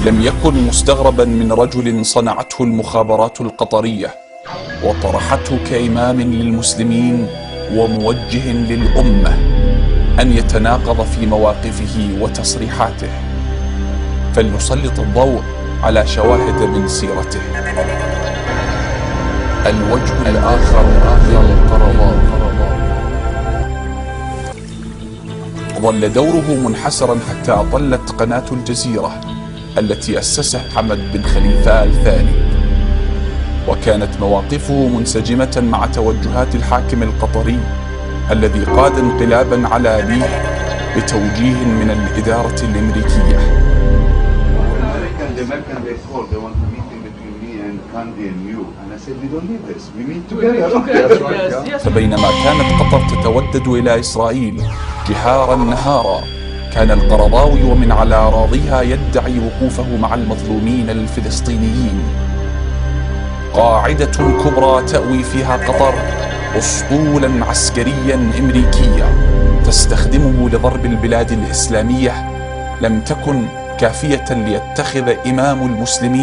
لم يكن مستغربا من رجل صنعته المخابرات القطرية وطرحته كإمام للمسلمين وموجه للأمة أن يتناقض في مواقفه وتصريحاته. فلنسلط الضوء على شواهد من سيرته. الوجه الآخر للقرضاوي. ظل دوره منحسرا حتى أطلت قناة الجزيرة التي أسسها حمد بن خليفة الثاني، وكانت مواقفه منسجمة مع توجهات الحاكم القطري الذي قاد انقلابا على أبيه بتوجيه من الإدارة الأمريكية. فبينما كانت قطر تتودد إلى إسرائيل جهارا نهارا، كان القرضاوي ومن على أراضيها يدعي وقوفه مع المظلومين الفلسطينيين. قاعدة كبرى تأوي فيها قطر أسطولا عسكريا أمريكيا تستخدمه لضرب البلاد الإسلامية لم تكن كافية ليتخذ إمام المسلمين